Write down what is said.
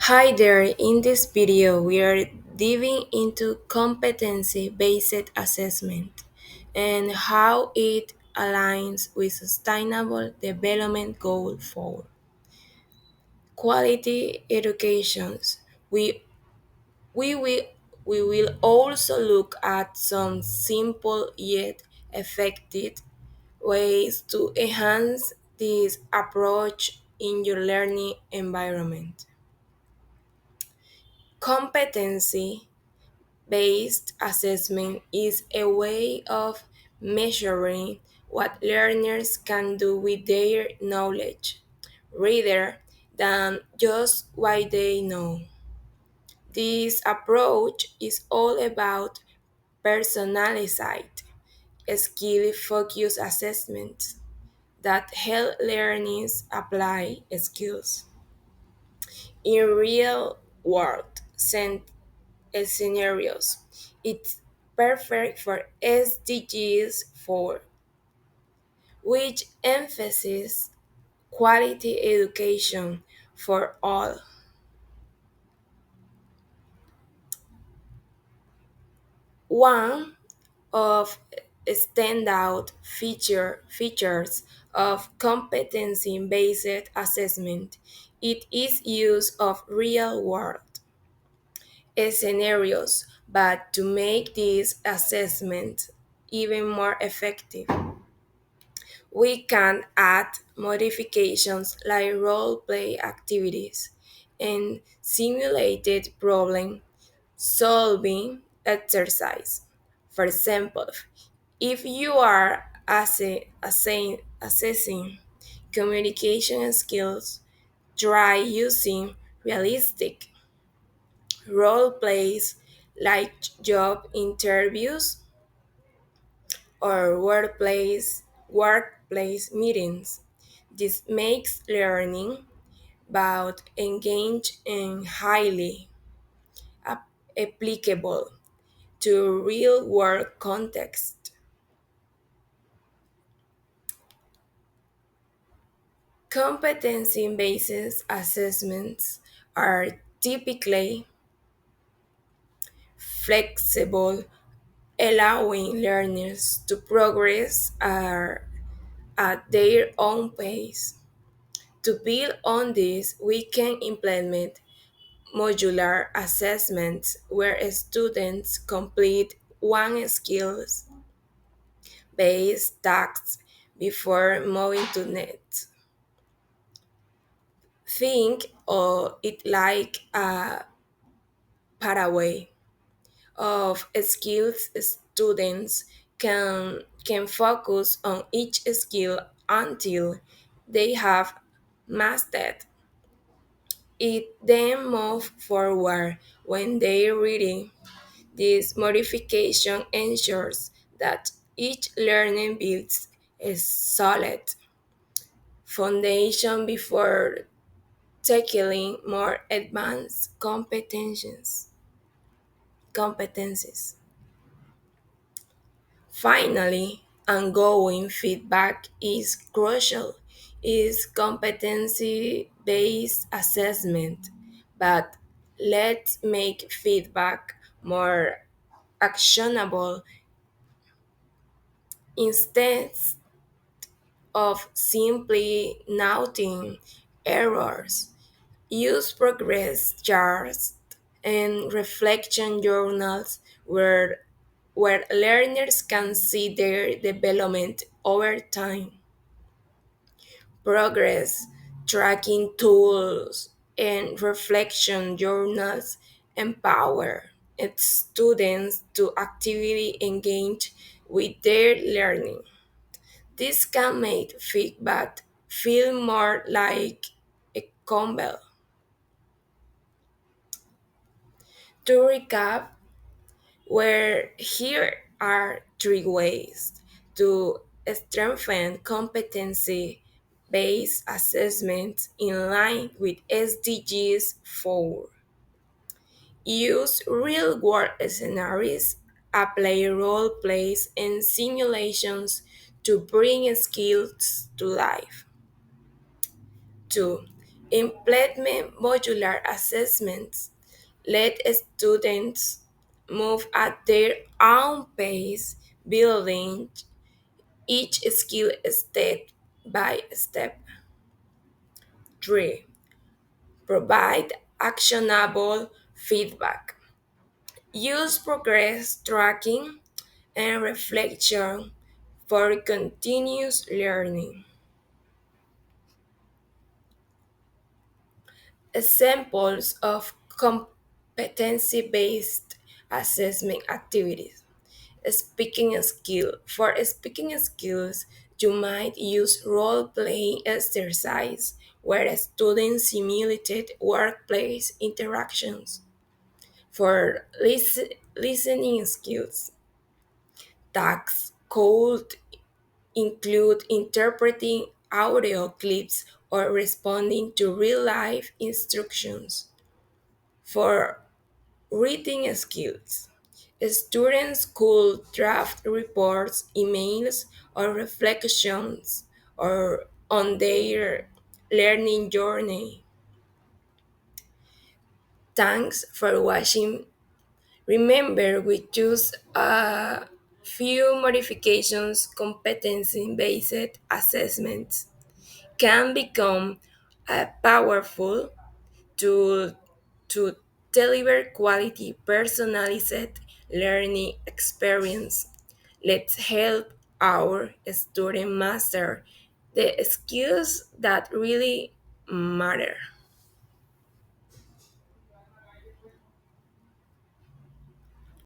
Hi there, in this video we are diving into competency-based assessment and how it aligns with sustainable development goal for quality educations. We will we will also look at some simple yet effective ways to enhance this approach in your learning environment. Competency based assessment is a way of measuring what learners can do with their knowledge rather than just what they know. This approach is all about personalized, skill focused assessments that help learners apply skills in real world scenarios. It's perfect for SDGs 4, which emphasizes quality education for all. One of standout features of competency-based assessment it is use of real-world scenarios, but to make this assessment even more effective, we can add modifications like role play activities and simulated problem solving exercise. For example, if you are assessing communication skills, try using realistic role plays like job interviews or workplace meetings. This makes learning about engage and highly applicable to real world context. Competency based assessments are typically flexible, allowing learners to progress at their own pace. To build on this, we can implement modular assessments where students complete one skills based task before moving to next. Think of it like a pathway of skills students can focus on each skill until they have mastered it, then move forward when they're ready. This modification ensures that each learning builds a solid foundation before tackling more advanced competencies. Finally, ongoing feedback is crucial. Is competency-based assessment, but let's make feedback more actionable instead of simply noting errors. Use progress charts and reflection journals where learners can see their development over time. Progress tracking tools and reflection journals empower its students to actively engage with their learning. This can make feedback feel more like a combo. To recap, where here are three ways to strengthen competency based assessment in line with SDGs 4. Use real world scenarios, apply role plays and simulations to bring skills to life. 2. Implement modular assessments. Let students move at their own pace, building each skill step by step. 3. Provide actionable feedback. Use progress tracking and reflection for continuous learning. Examples of competency-based assessment activities. Speaking skill. For speaking skills, you might use role-playing exercise where students simulated workplace interactions. For listening skills, tasks could include interpreting audio clips or responding to real-life instructions. For reading skills, students could draft reports, emails, or reflections or on their learning journey. Thanks for watching. Remember, we choose a few modifications competency-based assessments can become a powerful tool to deliver quality personalized learning experience. Let's help our student master the skills that really matter.